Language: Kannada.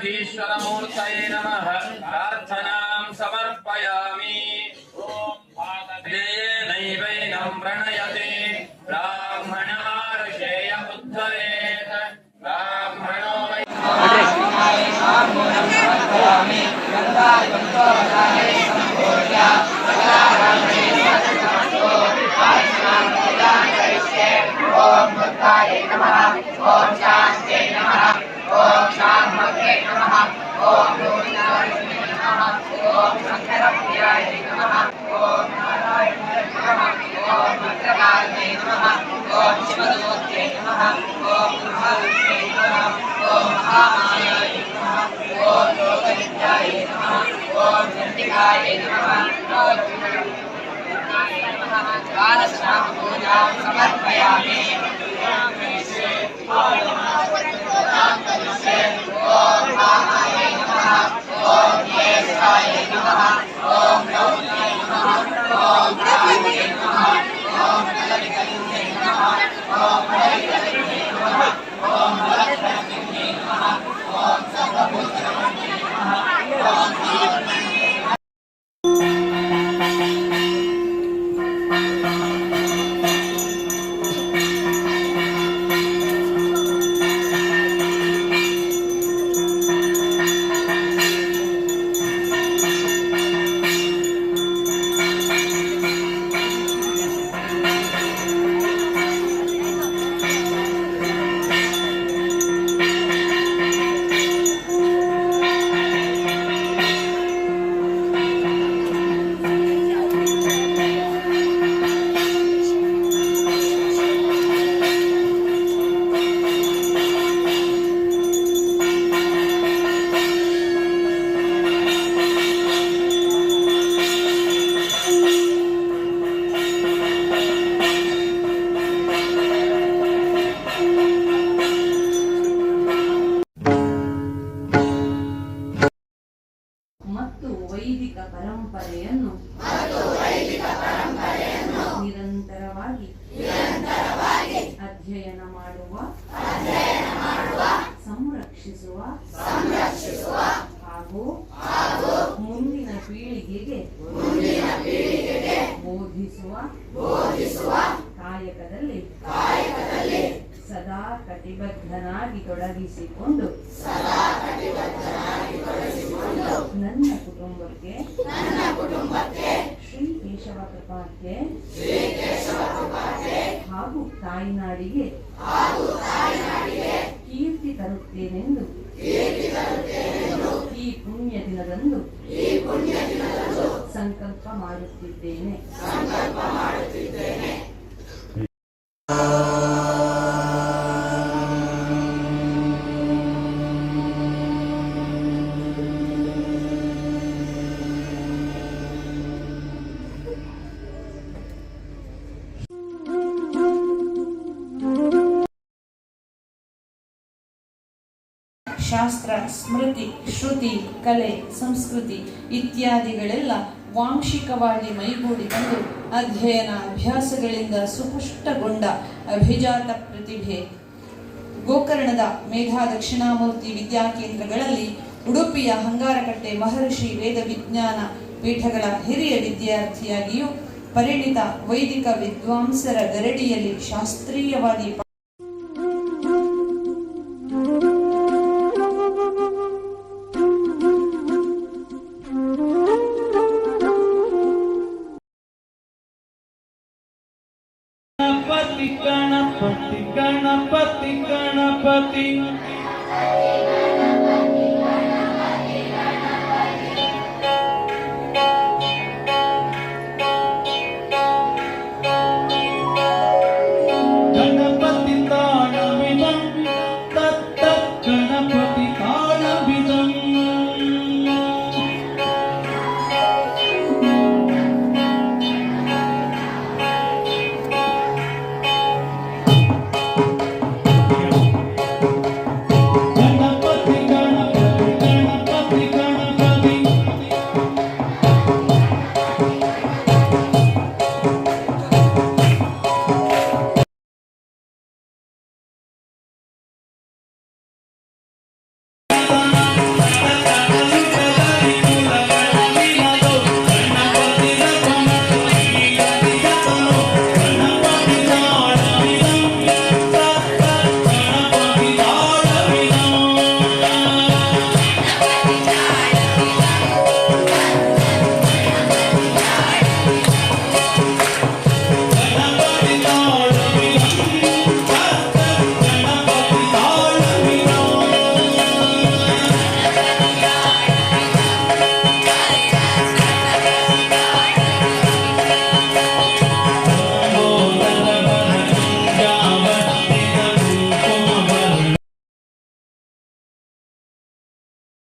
गणपतीश्वरमूर्तये नमः प्रार्थनां समर्पयामि। नैवैनं प्रणयते ब्राह्मणार्षेय उद्धरेत् ब्राह्मणो वै ओम भक्ताय नमः ओम शांते नमः ओम शांभवे नमः ओम गोविंदाय नमः ओम शंकरप्रियाय नमः ओम नारायणाय नमः ओम भद्रकाले नमः ओम शिवदूते नमः ओम महाविष्णवे नमः ओम महामायाय नमः ओम लोकविद्याय नमः ओम चंडिकाय नमः ओम पूजां समर्पयामि। ओम रामाय नमः ओम ज्येष्ठाय नमः ओम गौराय नमः ओम राजे नमः ओम कलिकलिके नमः ओम हरिकलिके नमः ओम भद्रकलिके नमः ओम सर्वभूतमने नमः ओम ವೈದಿಕ ಪರಂಪರೆಯನ್ನು ನಿರಂತರವಾಗಿ ಅಧ್ಯಯನ ಮಾಡುವ ಸಂರಕ್ಷಿಸುವ ಹಾಗೂ ಮುಂದಿನ ಪೀಳಿಗೆಗೆ ಬೋಧಿಸುವ ಕಾಯಕದಲ್ಲಿ ಸದಾ ಕಟಿಬದ್ಧನಾಗಿ ತೊಡಗಿಸಿಕೊಂಡು ನನ್ನ ಕುಟುಂಬಕ್ಕೆ ಶ್ರೀ ಕೇಶವ ಕೃಪಾಕ್ಕೆ ಹಾಗೂ ತಾಯಿನಾಡಿಗೆ ಕೀರ್ತಿ ತರುತ್ತೇನೆಂದು ಈ ಪುಣ್ಯ ದಿನದಂದು ಸಂಕಲ್ಪ ಮಾಡುತ್ತಿದ್ದೇನೆ. ಶಾಸ್ತ್ರ, ಸ್ಮೃತಿ, ಶ್ರುತಿ, ಕಲೆ, ಸಂಸ್ಕೃತಿ ಇತ್ಯಾದಿಗಳೆಲ್ಲ ವಾಂಶಿಕವಾಗಿ ಮೈಗೂಡಿಕೊಂಡು ಅಧ್ಯಯನ ಅಭ್ಯಾಸಗಳಿಂದ ಸುಪುಷ್ಟಗೊಂಡ ಅಭಿಜಾತ ಪ್ರತಿಭೆ ಗೋಕರ್ಣದ ಮೇಧಾ ದಕ್ಷಿಣಾಮೂರ್ತಿ ವಿದ್ಯಾಕೇಂದ್ರಗಳಲ್ಲಿ ಉಡುಪಿಯ ಹಂಗಾರಕಟ್ಟೆ ಮಹರ್ಷಿ ವೇದ ವಿಜ್ಞಾನ ಪೀಠಗಳ ಹಿರಿಯ ವಿದ್ಯಾರ್ಥಿಯಾಗಿಯೂ ಪರಿಣಿತ ವೈದಿಕ ವಿದ್ವಾಂಸರ ಗರಡಿಯಲ್ಲಿ ಶಾಸ್ತ್ರೀಯವಾಗಿ गणपति गणपति गणपति